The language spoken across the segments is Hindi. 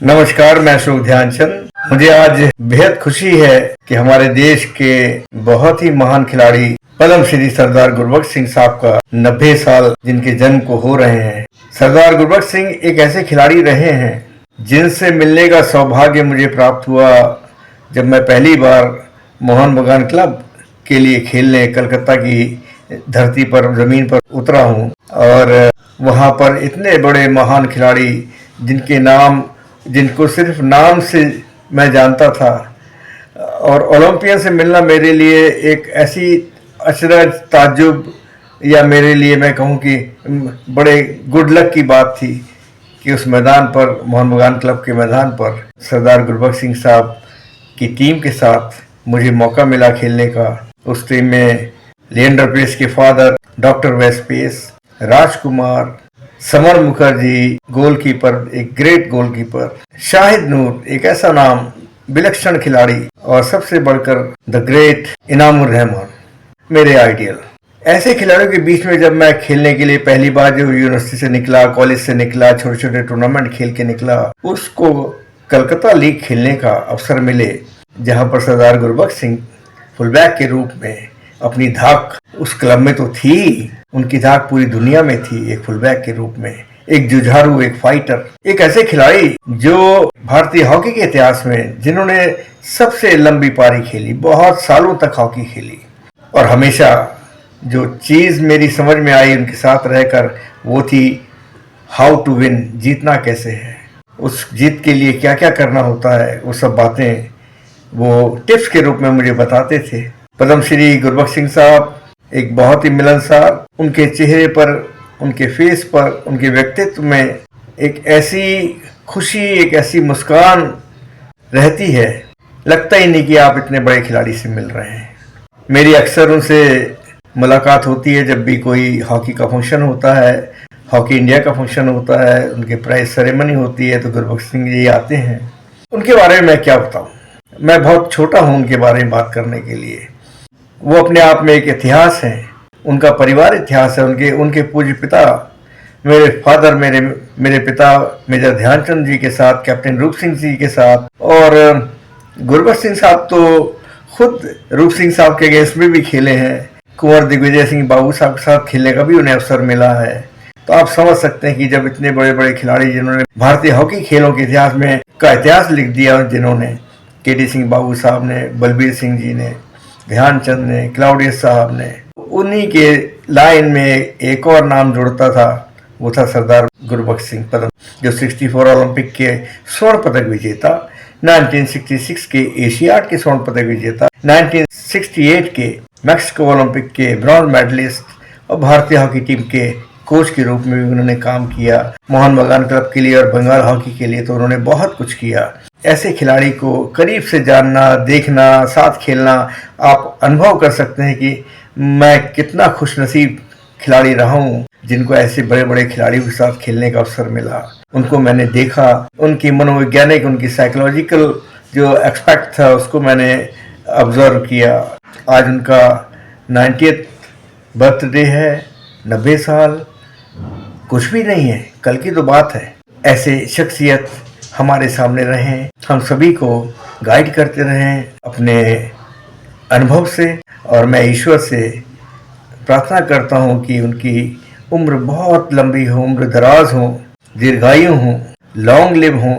नमस्कार, मैं अशोक ध्यानचंद। मुझे आज बेहद खुशी है कि हमारे देश के बहुत ही महान खिलाड़ी पद्म श्री सरदार गुरबख्श सिंह साहब का 90 साल जिनके जन्म को हो रहे हैं। सरदार गुरबख्श सिंह एक ऐसे खिलाड़ी रहे हैं जिनसे मिलने का सौभाग्य मुझे प्राप्त हुआ जब मैं पहली बार मोहन बगान क्लब के लिए खेलने कलकत्ता की धरती पर जमीन पर उतरा हूँ। और वहाँ पर इतने बड़े महान खिलाड़ी जिनको सिर्फ नाम से मैं जानता था, और ओलंपियन से मिलना मेरे लिए एक ऐसी अचरज ताज्जुब, या मेरे लिए मैं कहूँ कि बड़े गुड लक की बात थी कि उस मैदान पर, मोहन बगान क्लब के मैदान पर सरदार गुरबख्श सिंह साहब की टीम के साथ मुझे मौका मिला खेलने का। उस टीम में लिएंडर पेस के फादर डॉक्टर वेस पेस, राजकुमार, समर मुखर्जी गोलकीपर, एक ग्रेट गोलकीपर, शाहिद नूर एक ऐसा नाम, विलक्षण खिलाड़ी, और सबसे बढ़कर द ग्रेट इनामुर रहमान, मेरे आइडियल। ऐसे खिलाड़ियों के बीच में जब मैं खेलने के लिए पहली बार जो यूनिवर्सिटी से निकला, कॉलेज से निकला, छोटे छोटे टूर्नामेंट खेल के निकला, उसको कलकत्ता लीग खेलने का अवसर मिले, जहां पर सरदार गुरबख्श सिंह फुलबैक के रूप में अपनी धाक उस क्लब में तो थी, उनकी धाक पूरी दुनिया में थी एक फुलबैक के रूप में, एक जुझारू, एक फाइटर, एक ऐसे खिलाड़ी जो भारतीय हॉकी के इतिहास में जिन्होंने सबसे लंबी पारी खेली, बहुत सालों तक हॉकी खेली। और हमेशा जो चीज मेरी समझ में आई उनके साथ रहकर वो थी हाउ टू विन, जीतना कैसे है, उस जीत के लिए क्या क्या करना होता है, वो सब बातें वो टिप्स के रूप में मुझे बताते थे। पद्म श्री गुरबख्श सिंह साहब एक बहुत ही मिलनसार, उनके चेहरे पर, उनके फेस पर, उनके व्यक्तित्व में एक ऐसी खुशी, एक ऐसी मुस्कान रहती है, लगता ही नहीं कि आप इतने बड़े खिलाड़ी से मिल रहे हैं। मेरी अक्सर उनसे मुलाकात होती है जब भी कोई हॉकी का फंक्शन होता है, हॉकी इंडिया का फंक्शन होता है, उनके प्राइज सेरेमनी होती है तो गुरबख्श सिंह जी आते हैं। उनके बारे में मैं क्या बताऊं, मैं बहुत छोटा हूं उनके बारे में बात करने के लिए। वो अपने आप में एक इतिहास है, उनका परिवार इतिहास है। उनके पूज्य पिता, मेरे फादर, मेरे पिता मेजर ध्यानचंद जी के साथ, कैप्टन रूप सिंह जी के साथ, और गुरबख्श सिंह साहब तो खुद रूप सिंह साहब के अगेंस्ट में भी खेले हैं। कुंवर दिग्विजय सिंह बाबू साहब के साथ खेलने का भी उन्हें अवसर मिला है। तो आप समझ सकते हैं कि जब इतने बड़े बड़े खिलाड़ी जिन्होंने भारतीय हॉकी खेलों के इतिहास में का इतिहास लिख दिया, जिन्होंने केडी सिंह बाबू साहब ने, बलबीर सिंह जी ने, ध्यानचंद ने, क्लाउडियस साहब ने, उन्हीं के लाइन में एक और नाम जुड़ता था, वो था सरदार गुरबख्श सिंह पद्म, जो 64 ओलंपिक के स्वर्ण पदक विजेता, 1966 के एशियाड के स्वर्ण पदक विजेता, 1968 के मैक्सिको ओलंपिक के ब्रॉन्ज मेडलिस्ट, और भारतीय हॉकी टीम के कोच के रूप में भी उन्होंने काम किया। मोहन बगान क्लब के लिए और बंगाल हॉकी के लिए तो उन्होंने बहुत कुछ किया। ऐसे खिलाड़ी को करीब से जानना, देखना, साथ खेलना, आप अनुभव कर सकते हैं कि मैं कितना खुशनसीब खिलाड़ी रहा हूँ जिनको ऐसे बड़े बड़े खिलाड़ियों के साथ खेलने का अवसर मिला। उनको मैंने देखा, उनकी मनोवैज्ञानिक, उनकी साइकोलॉजिकल जो एक्सपेक्ट था उसको मैंने ऑब्जर्व किया। आज उनका 90th बर्थडे है, 90 साल कुछ भी नहीं है, कल की तो बात है। ऐसे शख्सियत हमारे सामने रहें, हम सभी को गाइड करते रहें अपने अनुभव से, और मैं ईश्वर से प्रार्थना करता हूं कि उनकी उम्र बहुत लंबी हो, उम्र दराज हो, दीर्घायु हो, लॉन्ग लिव हो।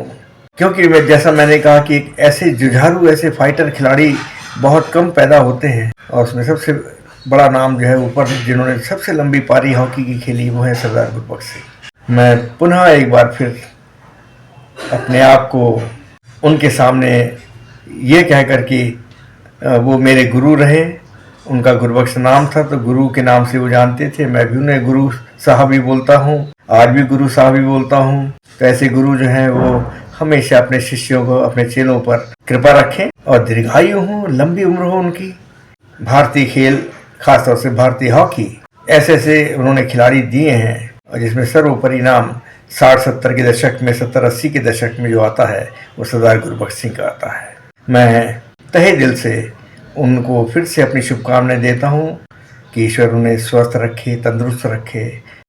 क्योंकि जैसा मैंने कहा कि एक ऐसे जुझारू, ऐसे फाइटर खिलाड़ी बहुत कम पैदा होते हैं, और उसमें सबसे बड़ा नाम जो है ऊपर, जिन्होंने सबसे लंबी पारी हॉकी की खेली, वो है सरदार गुरबख्श सिंह। मैं पुनः एक बार फिर अपने आप को उनके सामने ये कहकर कि वो मेरे गुरु रहे, उनका गुरबख्श नाम था तो गुरु के नाम से वो जानते थे, मैं भी उन्हें गुरु साहब ही बोलता हूँ, आज भी गुरु साहब ही बोलता हूँ। तो ऐसे गुरु जो हैं वो हमेशा अपने शिष्यों को, अपने चेलों पर कृपा रखें और दीर्घायु हो, लंबी उम्र हो उनकी। भारतीय खेल, खासतौर से भारतीय हॉकी, ऐसे ऐसे उन्होंने खिलाड़ी दिए हैं, और जिसमें सर्वोपरि नाम 60-70 के दशक में, 70-80 के दशक में जो आता है वो सरदार गुरबख्श सिंह का आता है। मैं तहे दिल से उनको फिर से अपनी शुभकामनाएं देता हूँ कि ईश्वर उन्हें स्वस्थ रखे, तंदुरुस्त रखे,